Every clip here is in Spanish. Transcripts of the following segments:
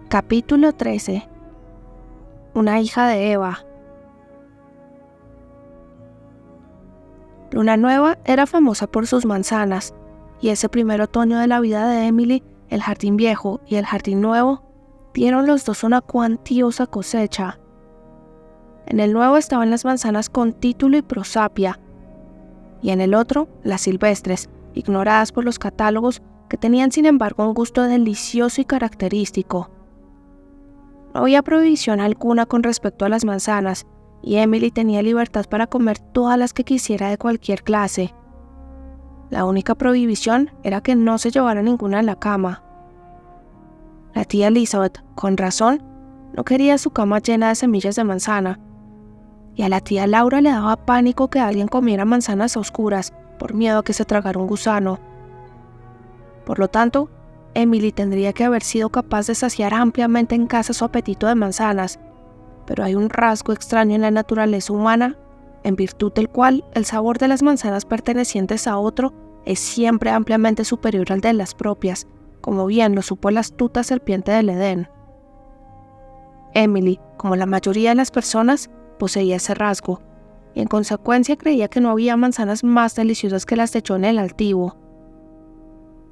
Capítulo 13. Una hija de Eva. Luna Nueva era famosa por sus manzanas, y ese primer otoño de la vida de Emily, el jardín viejo y el jardín nuevo dieron los dos una cuantiosa cosecha. En el nuevo estaban las manzanas con título y prosapia, y en el otro las silvestres, ignoradas por los catálogos, que tenían sin embargo un gusto delicioso y característico. No había prohibición alguna con respecto a las manzanas, y Emily tenía libertad para comer todas las que quisiera de cualquier clase. La única prohibición era que no se llevara ninguna a la cama. La tía Elizabeth, con razón, no quería su cama llena de semillas de manzana, y a la tía Laura le daba pánico que alguien comiera manzanas a oscuras por miedo a que se tragara un gusano. Por lo tanto, Emily tendría que haber sido capaz de saciar ampliamente en casa su apetito de manzanas, pero hay un rasgo extraño en la naturaleza humana, en virtud del cual el sabor de las manzanas pertenecientes a otro es siempre ampliamente superior al de las propias, como bien lo supo la astuta serpiente del Edén. Emily, como la mayoría de las personas, poseía ese rasgo, y en consecuencia creía que no había manzanas más deliciosas que las de John el Altivo.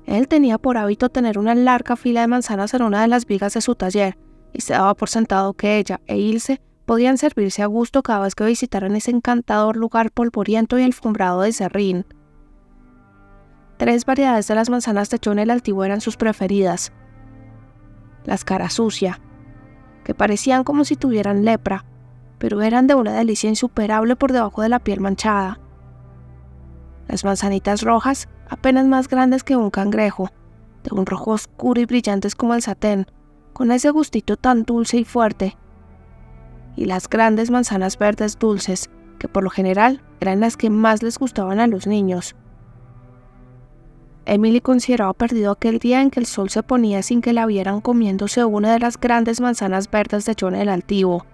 Él tenía por hábito tener una larga fila de manzanas en una de las vigas de su taller, y se daba por sentado que ella e Ilse podían servirse a gusto cada vez que visitaran ese encantador lugar polvoriento y alfombrado de serrín. 3 variedades de las manzanas de John el Altivo eran sus preferidas. Las cara sucia, que parecían como si tuvieran lepra, pero eran de una delicia insuperable por debajo de la piel manchada. Las manzanitas rojas, apenas más grandes que un cangrejo, de un rojo oscuro y brillantes como el satén, con ese gustito tan dulce y fuerte. Y las grandes manzanas verdes dulces, que por lo general eran las que más les gustaban a los niños. Emily consideraba perdido aquel día en que el sol se ponía sin que la vieran comiéndose una de las grandes manzanas verdes de John el Altivo.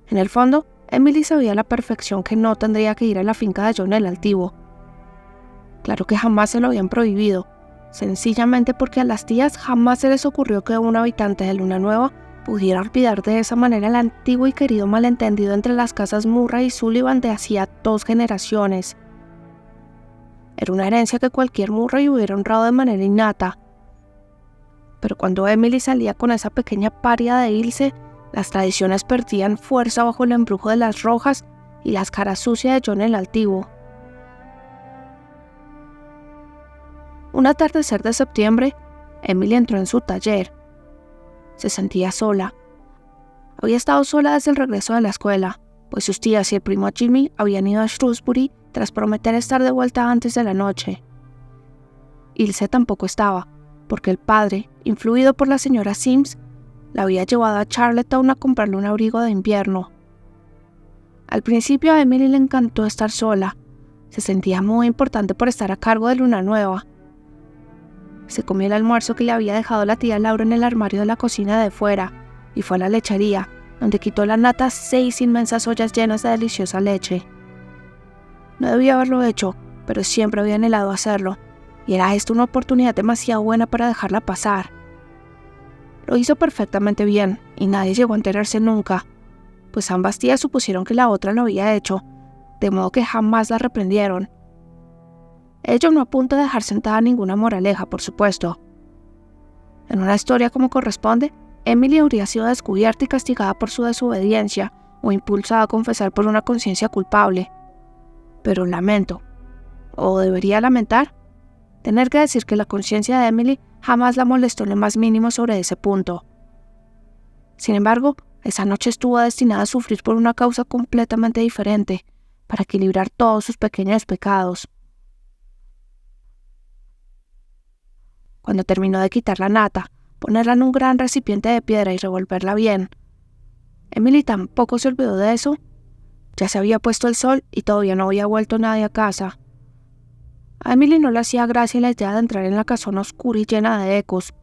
En el fondo, Emily sabía a la perfección que no tendría que ir a la finca de John el Altivo. Claro que jamás se lo habían prohibido, sencillamente porque a las tías jamás se les ocurrió que un habitante de Luna Nueva pudiera olvidar de esa manera el antiguo y querido malentendido entre las casas Murray y Sullivan de hacía 2 generaciones. Era una herencia que cualquier Murray hubiera honrado de manera innata. Pero cuando Emily salía con esa pequeña paria de Ilse, las tradiciones perdían fuerza bajo el embrujo de las rojas y las caras sucias de John el Altivo. Un atardecer de septiembre, Emily entró en su taller. Se sentía sola. Había estado sola desde el regreso de la escuela, pues sus tías y el primo Jimmy habían ido a Shrewsbury tras prometer estar de vuelta antes de la noche. Ilse tampoco estaba, porque el padre, influido por la señora Sims, la había llevado a Charlottetown a comprarle un abrigo de invierno. Al principio a Emily le encantó estar sola. Se sentía muy importante por estar a cargo de Luna Nueva. Se comió el almuerzo que le había dejado la tía Laura en el armario de la cocina de fuera y fue a la lechería, donde quitó la nata 6 inmensas ollas llenas de deliciosa leche. No debía haberlo hecho, pero siempre había anhelado hacerlo, y era esta una oportunidad demasiado buena para dejarla pasar. Lo hizo perfectamente bien, y nadie llegó a enterarse nunca, pues ambas tías supusieron que la otra lo había hecho, de modo que jamás la reprendieron. Ello no apunta a dejar sentada ninguna moraleja, por supuesto. En una historia como corresponde, Emily habría sido descubierta y castigada por su desobediencia, o impulsada a confesar por una conciencia culpable. Pero lamento, o debería lamentar, tener que decir que la conciencia de Emily jamás la molestó en lo más mínimo sobre ese punto. Sin embargo, esa noche estuvo destinada a sufrir por una causa completamente diferente, para equilibrar todos sus pequeños pecados. Cuando terminó de quitar la nata, ponerla en un gran recipiente de piedra y revolverla bien, Emily tampoco se olvidó de eso. Ya se había puesto el sol y todavía no había vuelto nadie a casa. A Emily no le hacía gracia la idea de entrar en la casona oscura y llena de ecos,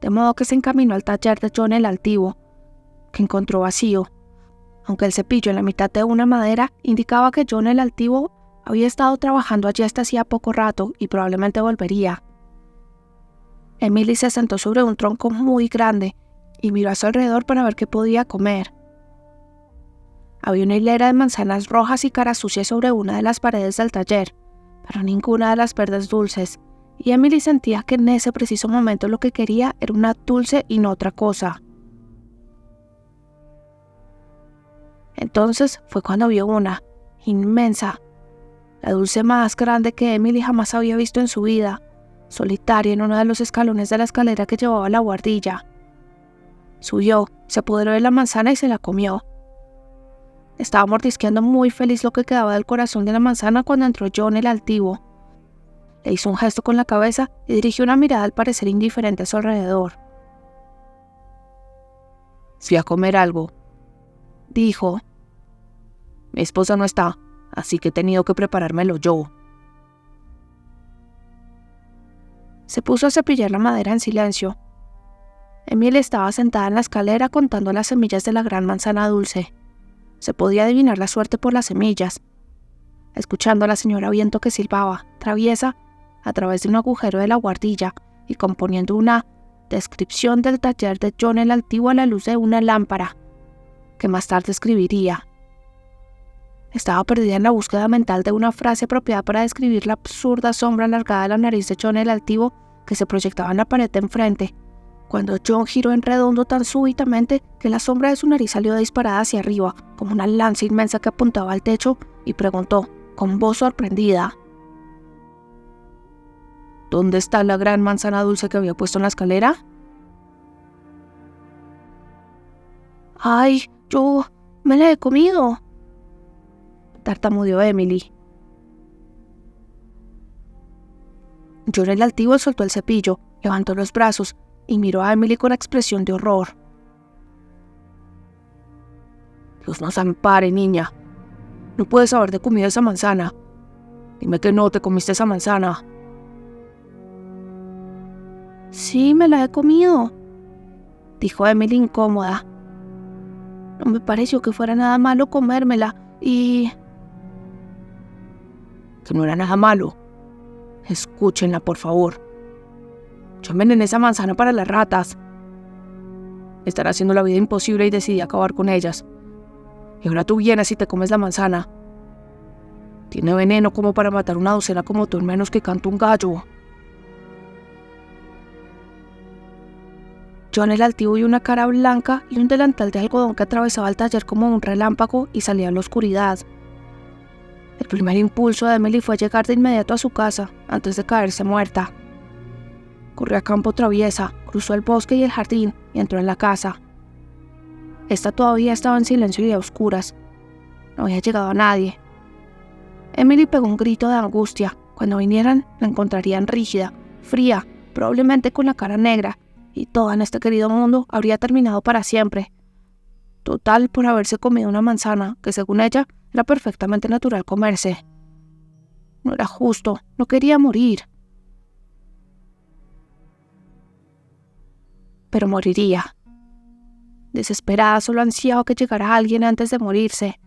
de modo que se encaminó al taller de John el Altivo, que encontró vacío, aunque el cepillo en la mitad de una madera indicaba que John el Altivo había estado trabajando allí hasta hacía poco rato y probablemente volvería. Emily se sentó sobre un tronco muy grande y miró a su alrededor para ver qué podía comer. Había una hilera de manzanas rojas y caras sucias sobre una de las paredes del taller, pero ninguna de las verdes dulces, y Emily sentía que en ese preciso momento lo que quería era una dulce y no otra cosa. Entonces fue cuando vio una, inmensa, la dulce más grande que Emily jamás había visto en su vida, solitaria en uno de los escalones de la escalera que llevaba a la buhardilla. Subió, se apoderó de la manzana y se la comió. Estaba mordisqueando muy feliz lo que quedaba del corazón de la manzana cuando entró John el altivo. Le hizo un gesto con la cabeza y dirigió una mirada al parecer indiferente a su alrededor. «Fui a comer algo», dijo. «Mi esposa no está, así que he tenido que preparármelo yo». Se puso a cepillar la madera en silencio. Emily estaba sentada en la escalera contando las semillas de la gran manzana dulce. Se podía adivinar la suerte por las semillas. Escuchando a la señora Viento que silbaba, traviesa, a través de un agujero de la buhardilla y componiendo una descripción del taller de John el Altivo a la luz de una lámpara, que más tarde escribiría. Estaba perdida en la búsqueda mental de una frase apropiada para describir la absurda sombra alargada de la nariz de John el Altivo que se proyectaba en la pared de enfrente, cuando John giró en redondo tan súbitamente que la sombra de su nariz salió disparada hacia arriba, como una lanza inmensa que apuntaba al techo, y preguntó, con voz sorprendida: «¿Dónde está la gran manzana dulce que había puesto en la escalera?» «Ay, yo me la he comido», tartamudeó Emily. John el Altivo soltó el cepillo, levantó los brazos y miró a Emily con expresión de horror. «Dios nos ampare, niña. No puedes haberte comido esa manzana. Dime que no te comiste esa manzana». «Sí, me la he comido», dijo Emily incómoda. «No me pareció que fuera nada malo comérmela y...» «Que no era nada malo. Escúchenla, por favor. Yo envenené esa manzana para las ratas. Están haciendo la vida imposible y decidí acabar con ellas. Y ahora tú vienes y te comes la manzana. Tiene veneno como para matar una docena como tú en menos que canta un gallo». John el Altivo vio una cara blanca y un delantal de algodón que atravesaba el taller como un relámpago y salía en la oscuridad. El primer impulso de Emily fue llegar de inmediato a su casa, antes de caerse muerta. Corrió a campo traviesa, cruzó el bosque y el jardín y entró en la casa. Esta todavía estaba en silencio y a oscuras. No había llegado a nadie. Emily pegó un grito de angustia. Cuando vinieran, la encontrarían rígida, fría, probablemente con la cara negra, y todo en este querido mundo habría terminado para siempre. Total por haberse comido una manzana que, según ella, era perfectamente natural comerse. No era justo, no quería morir. Pero moriría. Desesperada, solo ansiaba que llegara alguien antes de morirse.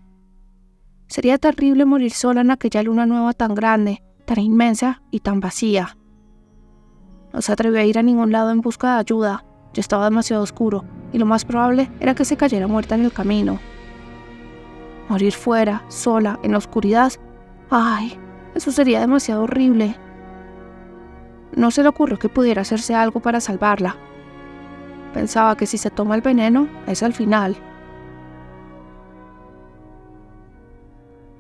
Sería terrible morir sola en aquella luna nueva tan grande, tan inmensa y tan vacía. No se atrevió a ir a ningún lado en busca de ayuda. Ya estaba demasiado oscuro y lo más probable era que se cayera muerta en el camino. Morir fuera, sola, en la oscuridad. ¡Ay! Eso sería demasiado horrible. No se le ocurrió que pudiera hacerse algo para salvarla. Pensaba que si se toma el veneno, es al final.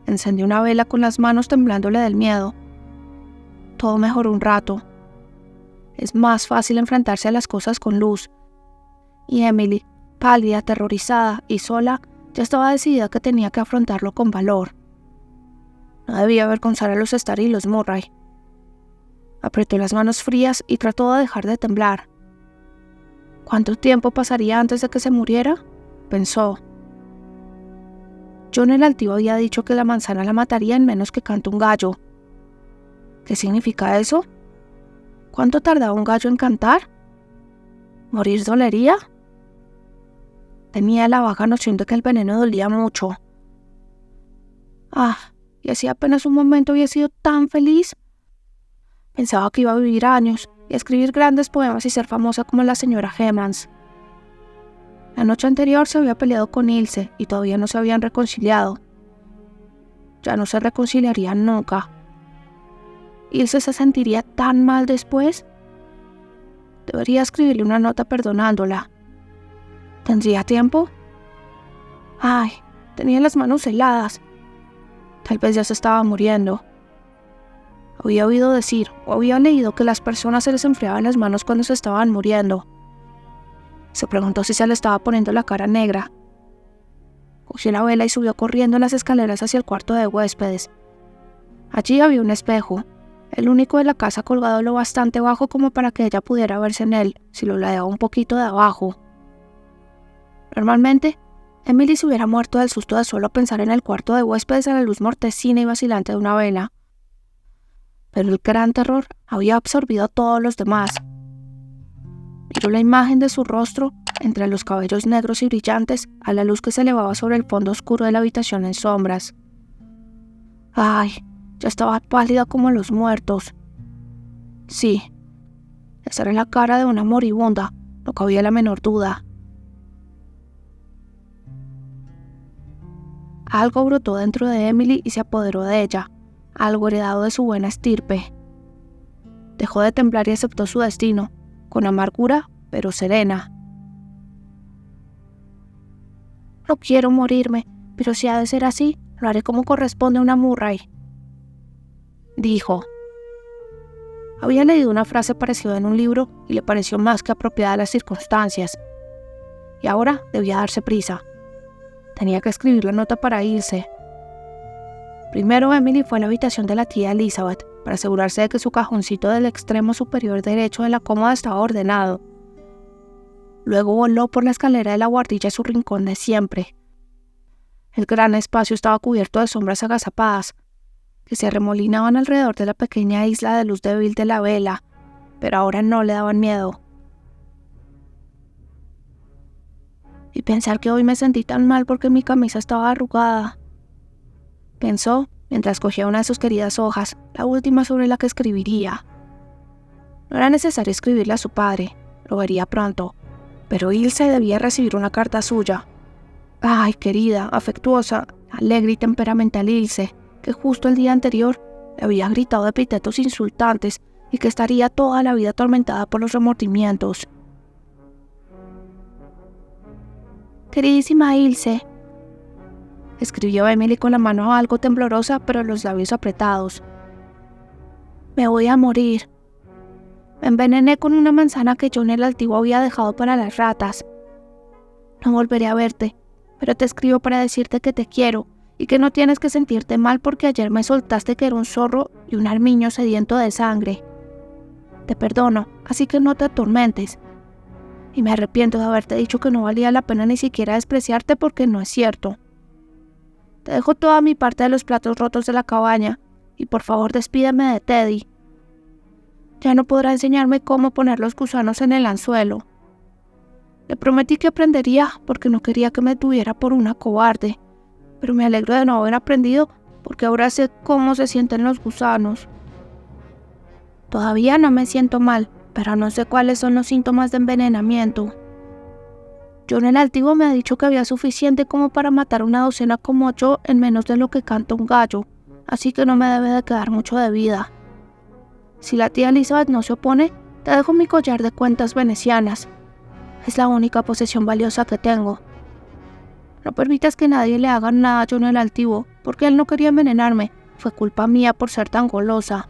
Encendió una vela con las manos temblándole del miedo. Todo mejoró un rato. Es más fácil enfrentarse a las cosas con luz. Y Emily, pálida, aterrorizada y sola, ya estaba decidida que tenía que afrontarlo con valor. No debía avergonzar a los Starr y los Murray. Apretó las manos frías y trató de dejar de temblar. ¿Cuánto tiempo pasaría antes de que se muriera?, pensó. John el Altivo había dicho que la manzana la mataría en menos que cante un gallo. ¿Qué significa eso? ¿Cuánto tardaba un gallo en cantar? ¿Morir dolería? Tenía la vaga noción de que el veneno dolía mucho. Y hacía apenas un momento había sido tan feliz. Pensaba que iba a vivir años y escribir grandes poemas y ser famosa como la señora Hemans. La noche anterior se había peleado con Ilse y todavía no se habían reconciliado. Ya no se reconciliarían nunca. ¿Ilse se sentiría tan mal después? Debería escribirle una nota perdonándola. ¿Tendría tiempo? Ay, tenía las manos heladas. Tal vez ya se estaba muriendo. Había oído decir o había leído que las personas se les enfriaban las manos cuando se estaban muriendo. Se preguntó si se le estaba poniendo la cara negra. Cogió la vela y subió corriendo las escaleras hacia el cuarto de huéspedes. Allí había un espejo, el único de la casa, colgado lo bastante bajo como para que ella pudiera verse en él si lo ladeaba un poquito de abajo. Normalmente, Emily se hubiera muerto del susto de solo pensar en el cuarto de huéspedes a la luz mortecina y vacilante de una vela. Pero el gran terror había absorbido a todos los demás. Miró la imagen de su rostro entre los cabellos negros y brillantes a la luz que se elevaba sobre el fondo oscuro de la habitación en sombras. ¡Ay! Ya estaba pálida como los muertos. Sí, esa era la cara de una moribunda, no cabía la menor duda. Algo brotó dentro de Emily y se apoderó de ella, algo heredado de su buena estirpe. Dejó de temblar y aceptó su destino, con amargura, pero serena. No quiero morirme, pero si ha de ser así, lo haré como corresponde a una Murray, dijo. Había leído una frase parecida en un libro y le pareció más que apropiada a las circunstancias. Y ahora debía darse prisa. Tenía que escribir la nota para irse. Primero Emily fue a la habitación de la tía Elizabeth para asegurarse de que su cajoncito del extremo superior derecho de la cómoda estaba ordenado. Luego voló por la escalera de la guardilla a su rincón de siempre. El gran espacio estaba cubierto de sombras agazapadas, que se arremolinaban alrededor de la pequeña isla de luz débil de la vela, pero ahora no le daban miedo. Y pensar que hoy me sentí tan mal porque mi camisa estaba arrugada, pensó mientras cogía una de sus queridas hojas, la última sobre la que escribiría. No era necesario escribirle a su padre, lo vería pronto, pero Ilse debía recibir una carta suya. Ay, querida, afectuosa, alegre y temperamental Ilse, que justo el día anterior le había gritado epítetos insultantes y que estaría toda la vida atormentada por los remordimientos. Queridísima Ilse, escribió Emily con la mano algo temblorosa pero los labios apretados. Me voy a morir. Me envenené con una manzana que John el Altivo había dejado para las ratas. No volveré a verte, pero te escribo para decirte que te quiero y que no tienes que sentirte mal porque ayer me soltaste que era un zorro y un armiño sediento de sangre. Te perdono, así que no te atormentes. Y me arrepiento de haberte dicho que no valía la pena ni siquiera despreciarte porque no es cierto. Te dejo toda mi parte de los platos rotos de la cabaña y por favor despídeme de Teddy. Ya no podrá enseñarme cómo poner los gusanos en el anzuelo. Le prometí que aprendería porque no quería que me tuviera por una cobarde, pero me alegro de no haber aprendido porque ahora sé cómo se sienten los gusanos. Todavía no me siento mal, pero no sé cuáles son los síntomas de envenenamiento. John el Altivo me ha dicho que había suficiente como para matar una docena como yo en menos de lo que canta un gallo, así que no me debe de quedar mucho de vida. Si la tía Elizabeth no se opone, te dejo mi collar de cuentas venecianas. Es la única posesión valiosa que tengo. No permitas que nadie le haga nada a John el Altivo, porque él no quería envenenarme. Fue culpa mía por ser tan golosa.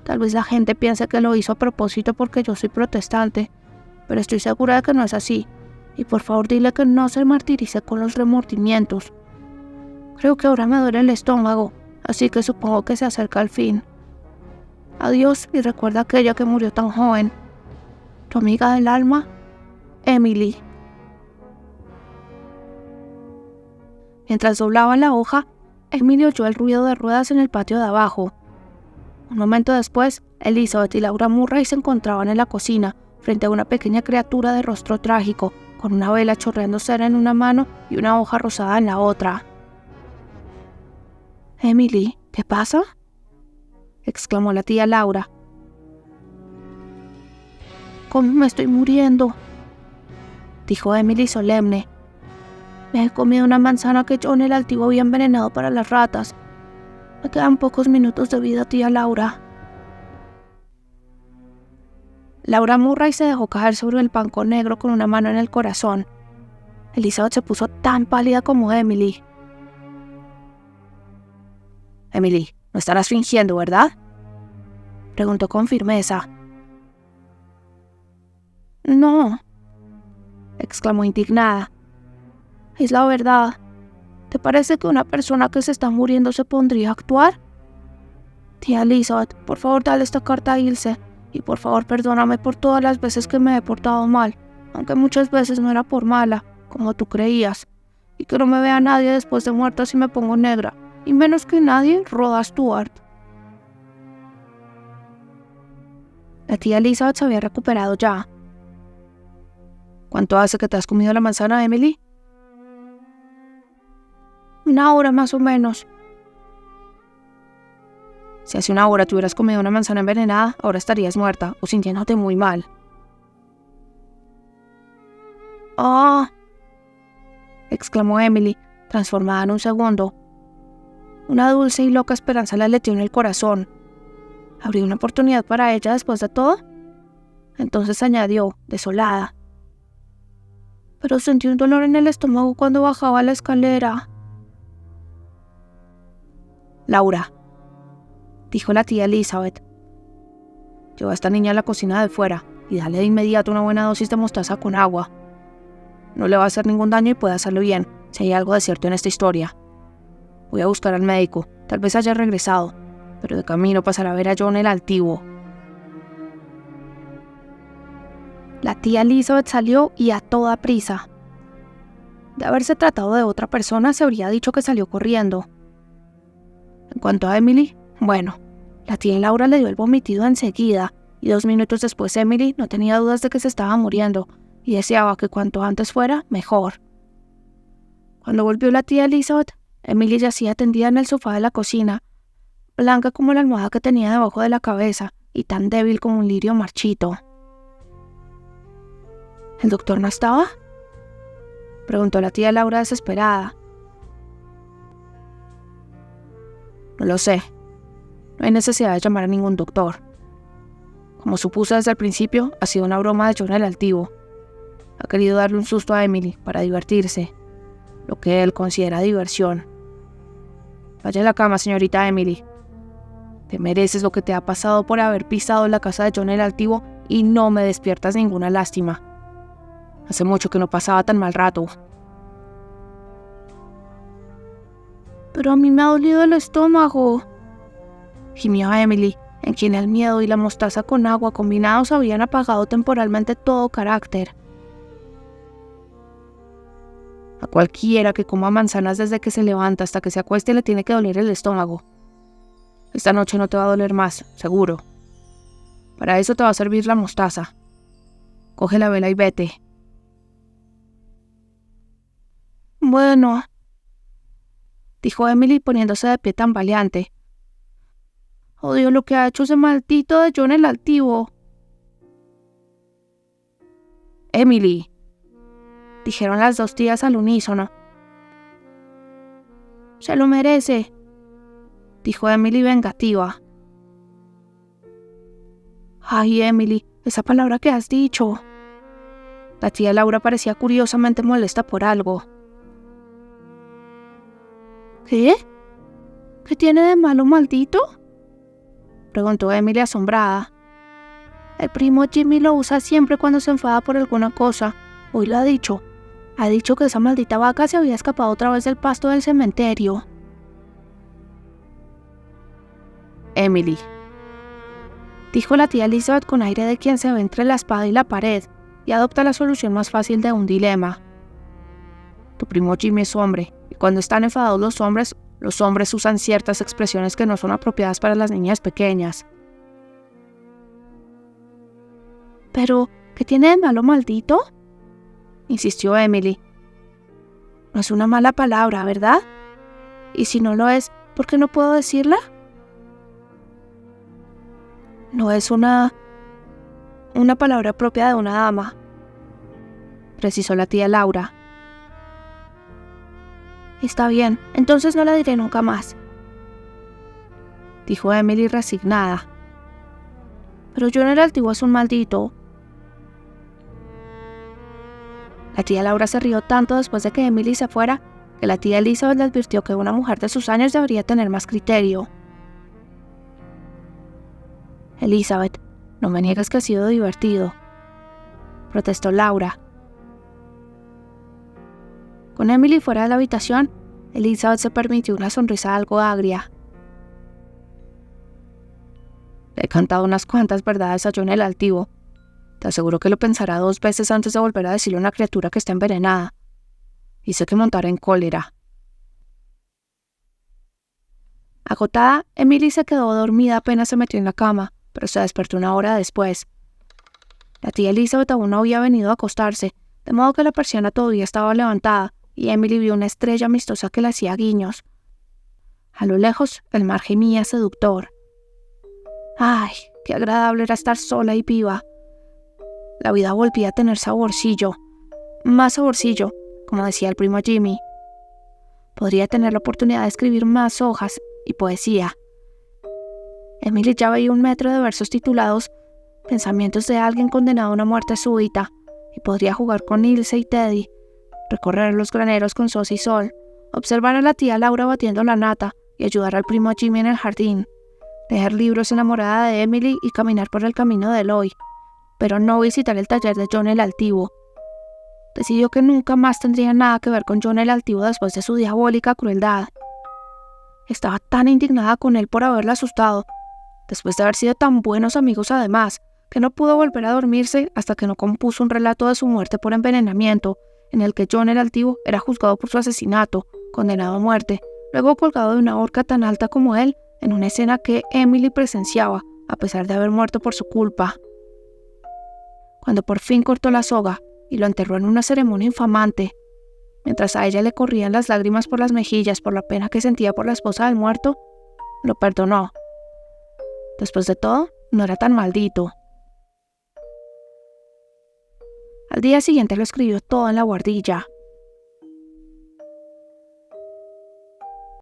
Tal vez la gente piense que lo hizo a propósito porque yo soy protestante, pero estoy segura de que no es así. Y por favor dile que no se martirice con los remordimientos. Creo que ahora me duele el estómago, así que supongo que se acerca el fin. Adiós y recuerda a aquella que murió tan joven. Tu amiga del alma, Emily. Mientras doblaba la hoja, Emily oyó el ruido de ruedas en el patio de abajo. Un momento después, Elizabeth y Laura Murray se encontraban en la cocina, frente a una pequeña criatura de rostro trágico, con una vela chorreando cera en una mano y una hoja rosada en la otra. «Emily, ¿qué pasa?», exclamó la tía Laura. cómo me estoy muriendo», dijo Emily solemne. «Me he comido una manzana que John el Altivo había envenenado para las ratas. Me quedan pocos minutos de vida, tía Laura». Laura Murray se dejó caer sobre el banco negro con una mano en el corazón. Elizabeth se puso tan pálida como Emily. «Emily, no estarás fingiendo, ¿verdad?», preguntó con firmeza. «No», exclamó indignada. «Es la verdad. ¿Te parece que una persona que se está muriendo se pondría a actuar? Tía Elizabeth, por favor dale esta carta a Ilse, y por favor perdóname por todas las veces que me he portado mal, aunque muchas veces no era por mala, como tú creías, y que no me vea nadie después de muerta si me pongo negra, y menos que nadie, Rhoda Stewart». La tía Elizabeth se había recuperado ya. «¿Cuánto hace que te has comido la manzana, Emily?». «1 hora más o menos». «Si hace 1 hora te hubieras comido una manzana envenenada, ahora estarías muerta o sintiéndote muy mal». «¡Ah!», exclamó Emily, transformada en un segundo. Una dulce y loca esperanza la latió en el corazón. ¿Habría una oportunidad para ella después de todo? Entonces añadió, desolada: «Pero sentí un dolor en el estómago cuando bajaba la escalera». «Laura», dijo la tía Elizabeth, «lleva a esta niña a la cocina de fuera y dale de inmediato una buena dosis de mostaza con agua. No le va a hacer ningún daño y puede hacerlo bien, si hay algo de cierto en esta historia. Voy a buscar al médico, tal vez haya regresado, pero de camino pasará a ver a John el Altivo». La tía Elizabeth salió y a toda prisa. De haberse tratado de otra persona, se habría dicho que salió corriendo. En cuanto a Emily, bueno, la tía Laura le dio el vomitido enseguida, y 2 minutos después Emily no tenía dudas de que se estaba muriendo, y deseaba que cuanto antes fuera, mejor. Cuando volvió la tía Elizabeth, Emily yacía tendida en el sofá de la cocina, blanca como la almohada que tenía debajo de la cabeza, y tan débil como un lirio marchito. ¿El doctor no estaba?, preguntó la tía Laura desesperada. «No lo sé. No hay necesidad de llamar a ningún doctor. Como supuse desde el principio, ha sido una broma de John el Altivo. Ha querido darle un susto a Emily para divertirse, lo que él considera diversión. Vaya a la cama, señorita Emily. Te mereces lo que te ha pasado por haber pisado la casa de John el Altivo y no me despiertas ninguna lástima. Hace mucho que no pasaba tan mal rato». «Pero a mí me ha dolido el estómago», gimió Emily, en quien el miedo y la mostaza con agua combinados habían apagado temporalmente todo carácter. «A cualquiera que coma manzanas desde que se levanta hasta que se acueste le tiene que doler el estómago. Esta noche no te va a doler más, seguro. Para eso te va a servir la mostaza. Coge la vela y vete». «Bueno», dijo Emily poniéndose de pie tambaleante. «Odio lo que ha hecho ese maldito de John el Altivo». «Emily», dijeron las 2 tías al unísono. «Se lo merece», dijo Emily vengativa. «Ay, Emily, esa palabra que has dicho». La tía Laura parecía curiosamente molesta por algo. «¿Qué? ¿Qué tiene de malo, maldito?», preguntó Emily asombrada. «El primo Jimmy lo usa siempre cuando se enfada por alguna cosa. Hoy lo ha dicho. Ha dicho que esa maldita vaca se había escapado otra vez del pasto del cementerio». «Emily», dijo la tía Elizabeth con aire de quien se ve entre la espada y la pared y adopta la solución más fácil de un dilema. «Tu primo Jimmy es hombre, y cuando están enfadados los hombres usan ciertas expresiones que no son apropiadas para las niñas pequeñas». «¿Pero qué tiene de malo, maldito?», insistió Emily. «No es una mala palabra, ¿verdad? Y si no lo es, ¿por qué no puedo decirla?». «No es una una palabra propia de una dama, precisó la tía Laura. Está bien, entonces no la diré nunca más, dijo Emily resignada. Pero John el Altivo es un maldito. La tía Laura se rió tanto después de que Emily se fuera, que la tía Elizabeth le advirtió que una mujer de sus años debería tener más criterio. Elizabeth, no me niegues que ha sido divertido, protestó Laura. Con Emily fuera de la habitación, Elizabeth se permitió una sonrisa algo agria. Le he cantado unas cuantas verdades a John el Altivo. Te aseguro que lo pensará 2 veces antes de volver a decirle a una criatura que está envenenada. Hice que montara en cólera. Agotada, Emily se quedó dormida apenas se metió en la cama, pero se despertó una hora después. La tía Elizabeth aún no había venido a acostarse, de modo que la persiana todavía estaba levantada, y Emily vio una estrella amistosa que le hacía guiños. A lo lejos, el mar gemía seductor. ¡Ay, qué agradable era estar sola y viva! La vida volvía a tener saborcillo, más saborcillo, como decía el primo Jimmy. Podría tener la oportunidad de escribir más hojas y poesía. Emily ya veía un metro de versos titulados Pensamientos de alguien condenado a una muerte súbita, y podría jugar con Ilse y Teddy, recorrer los graneros con Sos y Sol, observar a la tía Laura batiendo la nata y ayudar al primo Jimmy en el jardín, leer libros enamorada de Emily y caminar por el camino de Eloy, pero no visitar el taller de John el Altivo. Decidió que nunca más tendría nada que ver con John el Altivo después de su diabólica crueldad. Estaba tan indignada con él por haberla asustado, después de haber sido tan buenos amigos además, que no pudo volver a dormirse hasta que no compuso un relato de su muerte por envenenamiento, en el que John el Altivo era juzgado por su asesinato, condenado a muerte, luego colgado de una horca tan alta como él, en una escena que Emily presenciaba, a pesar de haber muerto por su culpa. Cuando por fin cortó la soga y lo enterró en una ceremonia infamante, mientras a ella le corrían las lágrimas por las mejillas por la pena que sentía por la esposa del muerto, lo perdonó. Después de todo, no era tan maldito. Al día siguiente lo escribió todo en la buhardilla.